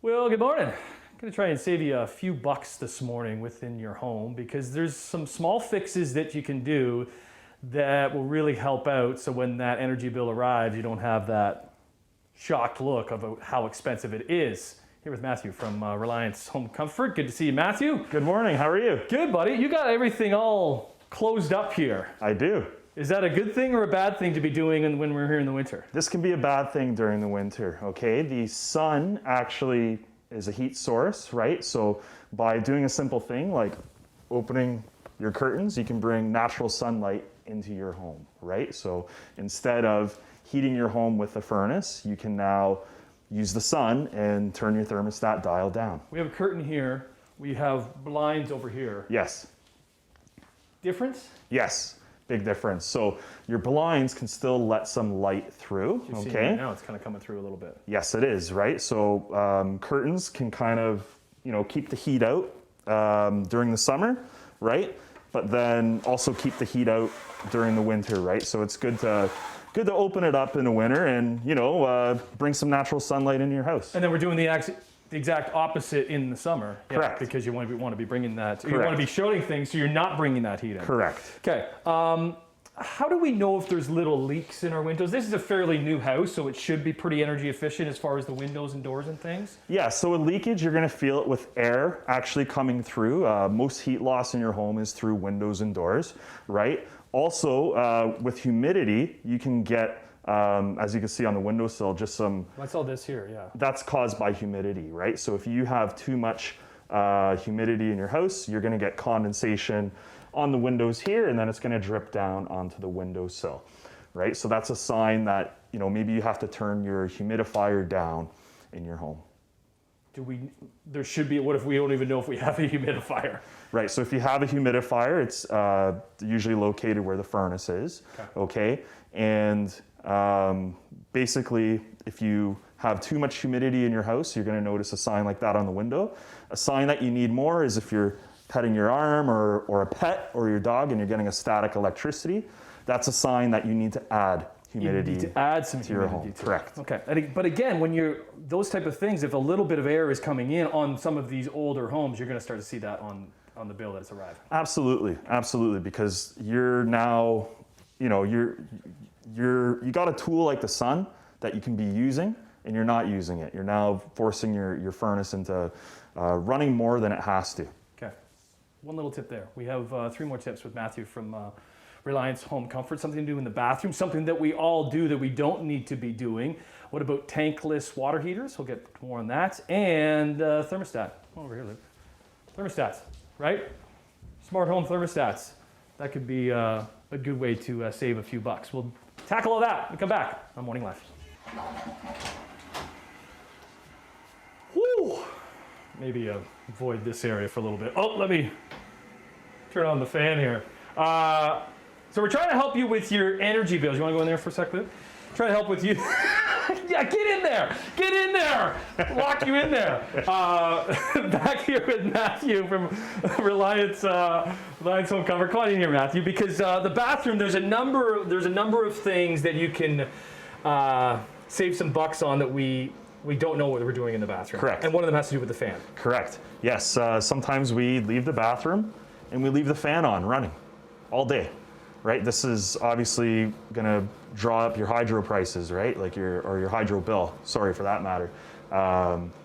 Well, good morning. I'm going to try and save you a few bucks this morning within your home because there's some small fixes that you can do that will really help out, so when that energy bill arrives, you don't have that shocked look of how expensive it is. Here with Matthew from Reliance Home Comfort. Good to see you, Matthew. Good morning. How are you? Good, buddy. You got everything all closed up here. I do. Is that a good thing or a bad thing to be doing when we're here in the winter? This can be a bad thing during the winter, okay? The sun actually is a heat source, right? So by doing a simple thing like opening your curtains, you can bring natural sunlight into your home, right? So instead of heating your home with a furnace, you can now use the sun and turn your thermostat dial down. We have a curtain here. We have blinds over here. Yes. Difference? Yes. Big difference. So your blinds can still let some light through. You've seen okay. Right now it's kind of coming through a little bit. Yes, it is, right? So curtains can kind of, keep the heat out during the summer, right? But then also keep the heat out during the winter, right? So it's good to open it up in the winter and bring some natural sunlight into your house. And then we're doing the exact opposite in the summer. Correct. Because you want to be bringing that. Correct. You want to be showing things, so you're not bringing that heat in. Correct. Okay. How do we know if there's little leaks in our windows? This is a fairly new house, so it should be pretty energy efficient as far as the windows and doors and things. Yeah, so a leakage, you're going to feel it with air actually coming through. Most heat loss in your home is through windows and doors, right? Also, with humidity, you can get, as you can see on the windowsill, just some... What's all this here? Yeah. That's caused by humidity, right? So if you have too much humidity in your house, you're going to get condensation on the windows here, and then it's going to drip down onto the windowsill, right? So that's a sign that, maybe you have to turn your humidifier down in your home. There should be, what if we don't even know if we have a humidifier? Right, so if you have a humidifier, it's usually located where the furnace is, okay? And basically, if you have too much humidity in your house, you're gonna notice a sign like that on the window. A sign that you need more is if you're petting your arm or a pet or your dog and you're getting a static electricity, that's a sign that you need to add humidity. You need to add some to your humidity home. to Correct. Okay, but again, when those type of things, if a little bit of air is coming in on some of these older homes, you're gonna start to see that on the bill that it's arrived. Absolutely, because you're now, you got a tool like the sun that you can be using, and you're not using it. You're now forcing your furnace into running more than it has to. Okay, one little tip there. We have 3 more tips with Matthew from Reliance Home Comfort. Something to do in the bathroom, something that we all do that we don't need to be doing. What about tankless water heaters? We'll get more on that. And thermostat. Come over here, Luke. Thermostats, right? Smart home thermostats. That could be a good way to save a few bucks. We'll tackle all that and come back on Morning Life. Woo! Maybe avoid this area for a little bit. Oh, let me turn on the fan here. So we're trying to help you with your energy bills. You want to go in there for a sec, Luke? Trying to help with you. Yeah, get in there. Get in there. Lock you in there. Back here with Matthew from Reliance Home Comfort. Come on in here, Matthew, because the bathroom, there's a number of things that you can save some bucks on that we don't know what we're doing in the bathroom. Correct. And one of them has to do with the fan. Correct. Yes. Sometimes we leave the bathroom and we leave the fan on running all day. Right, this is obviously going to draw up your hydro prices, right? Like your hydro bill. Sorry for that matter.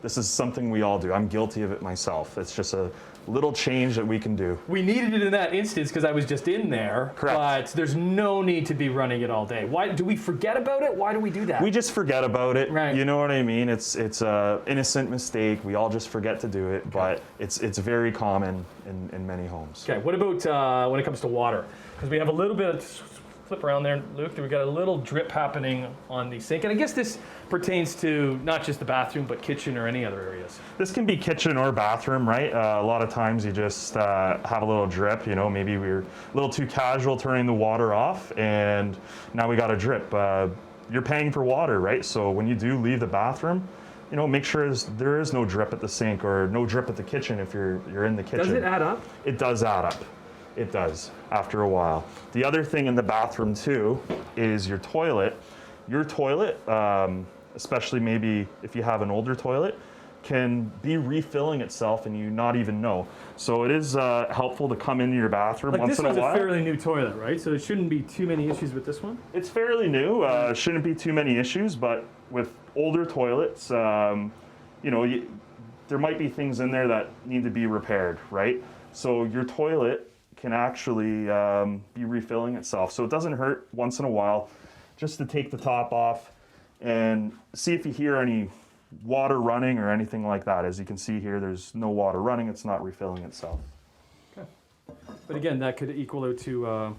This is something we all do. I'm guilty of it myself. It's just a little change that we can do. We needed it in that instance because I was just in there. Correct. But there's no need to be running it all day. Why do we forget about it? Why do we do that? We just forget about it. Right. You know what I mean? It's an innocent mistake. We all just forget to do it, okay. But it's very common in many homes. Okay. What about when it comes to water? Because we have a little bit of flip around there, Luke. We got a little drip happening on the sink, and I guess this pertains to not just the bathroom, but kitchen or any other areas. This can be kitchen or bathroom, right? A lot of times you just have a little drip. Maybe we're a little too casual turning the water off, and now we got a drip. You're paying for water, right? So when you do leave the bathroom, make sure there is no drip at the sink or no drip at the kitchen if you're in the kitchen. Does it add up? It does add up. It does, after a while. The other thing in the bathroom too is your toilet. Your toilet, especially maybe if you have an older toilet, can be refilling itself and you not even know. So it is helpful to come into your bathroom Like once this in a one's a while. fairly new toilet, right? So there shouldn't be too many issues with this one. It's fairly new. Shouldn't be too many issues, but with older toilets, you know, there might be things in there that need to be repaired, right? So your toilet can actually be refilling itself. So it doesn't hurt once in a while just to take the top off and see if you hear any water running or anything like that. As you can see here, there's no water running. It's not refilling itself. Okay. But again, that could equal out to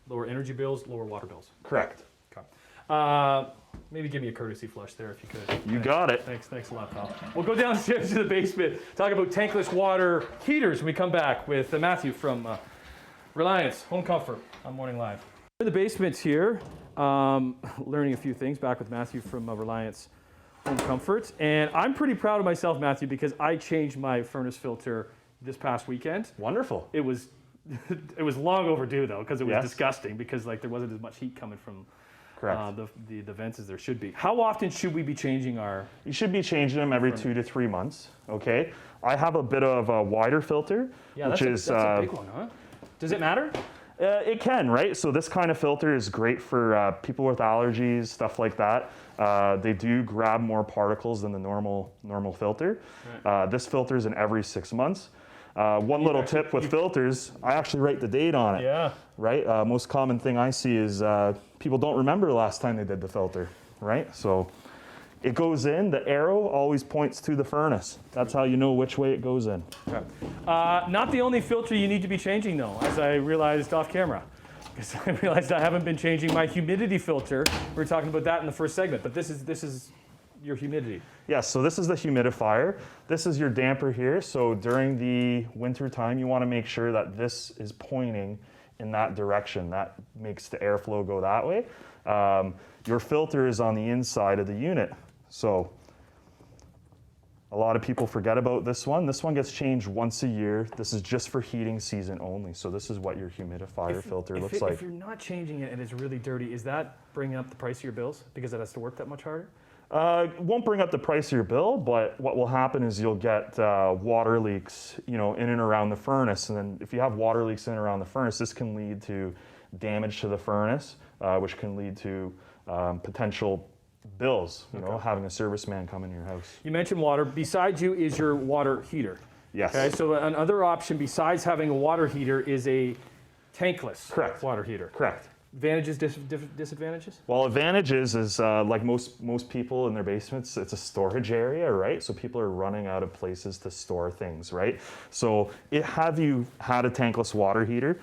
lower energy bills, lower water bills. Correct. Okay. Maybe give me a courtesy flush there if you could. You got it. Thanks a lot, pal. We'll go downstairs to the basement, talk about tankless water heaters when we come back with Matthew from Reliance Home Comfort on Morning Live. In the basement here, learning a few things back with Matthew from Reliance Home Comfort. And I'm pretty proud of myself, Matthew, because I changed my furnace filter this past weekend. Wonderful. It was it was long overdue though, because it was Yes. disgusting, because like there wasn't as much heat coming from Correct. the vents as there should be. How often should we be changing our? You should be changing them every 2 to 3 months. Okay. I have a bit of a wider filter, Yeah, which that's is a big one, huh? Does it matter? it can, right? So this kind of filter is great for people with allergies, stuff like that. They do grab more particles than the normal filter. Right. This filter is in every 6 months. One little tip with filters, I actually write the date on it. Yeah. Right? Most common thing I see is people don't remember the last time they did the filter, right? So it goes in, the arrow always points to the furnace. That's how you know which way it goes in. Okay. Not the only filter you need to be changing though, as I realized off camera. Because I realized I haven't been changing my humidity filter. We were talking about that in the first segment, but this is your humidity. Yes, so this is the humidifier. This is your damper here. So during the winter time, you want to make sure that this is pointing in that direction. That makes the airflow go that way. Your filter is on the inside of the unit. So a lot of people forget about this one. This one gets changed once a year. This is just for heating season only. So this is what your humidifier filter looks like. If you're not changing it and it's really dirty, is that bringing up the price of your bills because it has to work that much harder? It won't bring up the price of your bill, but what will happen is you'll get water leaks, you know, in and around the furnace. And then if you have water leaks in and around the furnace, this can lead to damage to the furnace, which can lead to potential bills, you know, having a serviceman come into your house. You mentioned water. Beside you is your water heater. Yes. Okay, so another option besides having a water heater is a tankless water heater. Correct. Advantages, disadvantages? Well, advantages is like most people in their basements, it's a storage area, right? So people are running out of places to store things, right? So have you had a tankless water heater?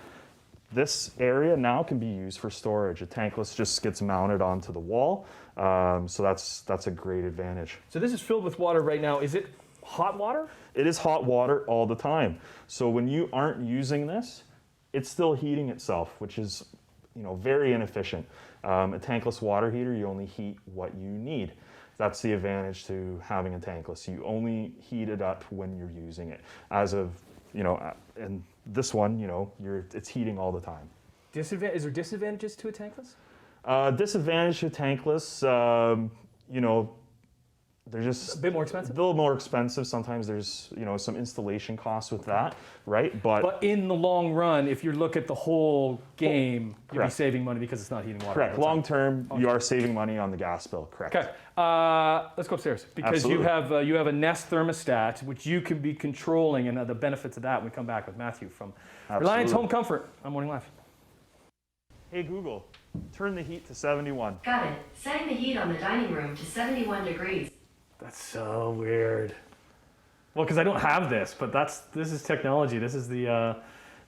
This area now can be used for storage. A tankless just gets mounted onto the wall. So that's a great advantage. So this is filled with water right now. Is it hot water? It is hot water all the time. So when you aren't using this, it's still heating itself, which is, you know, very inefficient. A tankless water heater, you only heat what you need. That's the advantage to having a tankless. You only heat it up when you're using it. As of, you know, and this one, you know, it's heating all the time. Is there disadvantages to a tankless? Disadvantage to tankless, you know, they're just a bit more expensive. A little more expensive. Sometimes there's, you know, some installation costs with that, right? But in the long run, if you look at the whole game, you'll be saving money because it's not heating water. Correct. Long term, you are saving money on the gas bill. Correct. Okay. Let's go upstairs because Absolutely. you have a Nest thermostat which you can be controlling, and the benefits of that when we come back with Matthew from Reliance Home Comfort on Morning Live. Hey Google, turn the heat to 71. Got it. Setting the heat on the dining room to 71 degrees. That's so weird. Well, because I don't have this, but this is technology. This is the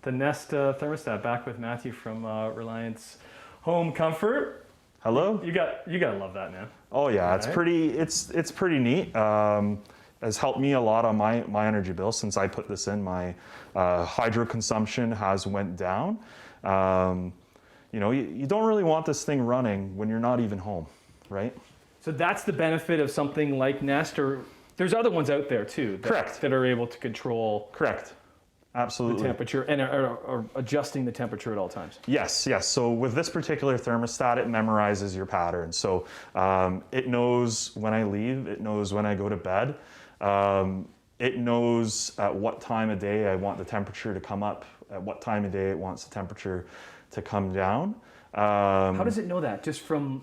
Nest thermostat. Back with Matthew from Reliance Home Comfort. Hello. You gotta love that, man. Oh yeah, it's pretty neat. Has helped me a lot on my energy bill since I put this in. My hydro consumption has went down. You know, you don't really want this thing running when you're not even home, right? So that's the benefit of something like Nest, or there's other ones out there too. That are able to control. Correct. Absolutely. The temperature and are adjusting the temperature at all times. Yes. So with this particular thermostat, it memorizes your pattern. So it knows when I leave, it knows when I go to bed. It knows at what time of day I want the temperature to come up, at what time of day it wants the temperature to come down. How does it know that? Just from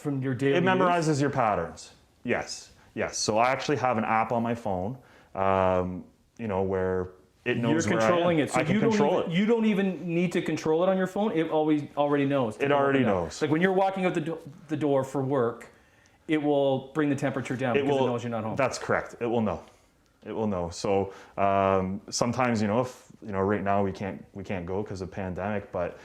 your daily It use? memorizes your patterns. Yes, yes. So I actually have an app on my phone, where it knows You're where I am. controlling it, so I can you don't control even, it. you don't even need to control it on your phone. It already knows. It already knows. Like when you're walking out the door for work, it will bring the temperature down because it knows you're not home. That's correct. It will know. It will know. So sometimes, if right now we can't go because of pandemic, but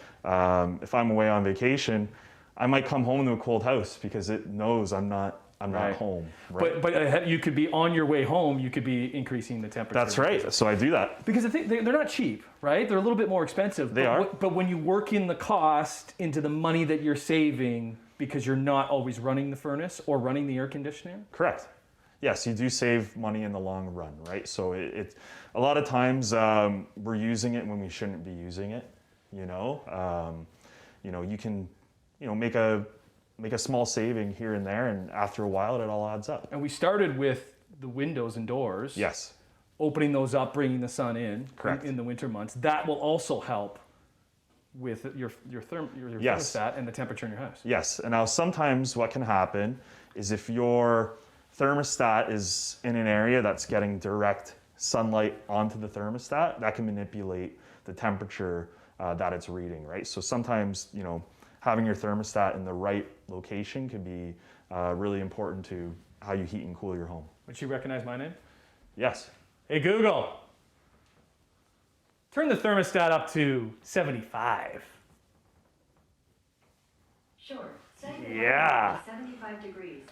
if I'm away on vacation, I might come home to a cold house because it knows I'm not Right. home. Right? But you could be on your way home. You could be increasing the temperature. That's right. So I do that. Because I think they're not cheap, right? They're a little bit more expensive. They are. But when you work in the cost into the money that you're saving because you're not always running the furnace or running the air conditioner. Correct. Yes, you do save money in the long run, right? So it a lot of times we're using it when we shouldn't be using it. You can make a small saving here and there, and after a while, it all adds up. And we started with the windows and doors. Yes. Opening those up, bringing the sun in. Correct. In the winter months. That will also help with your Yes. thermostat and the temperature in your house. Yes, and now sometimes what can happen is if your thermostat is in an area that's getting direct sunlight onto the thermostat, that can manipulate the temperature that it's reading, right? So sometimes, having your thermostat in the right location can be really important to how you heat and cool your home. Would you recognize my name? Yes. Hey Google, turn the thermostat up to 75. Sure. Set the Yeah. temperature to 75 degrees.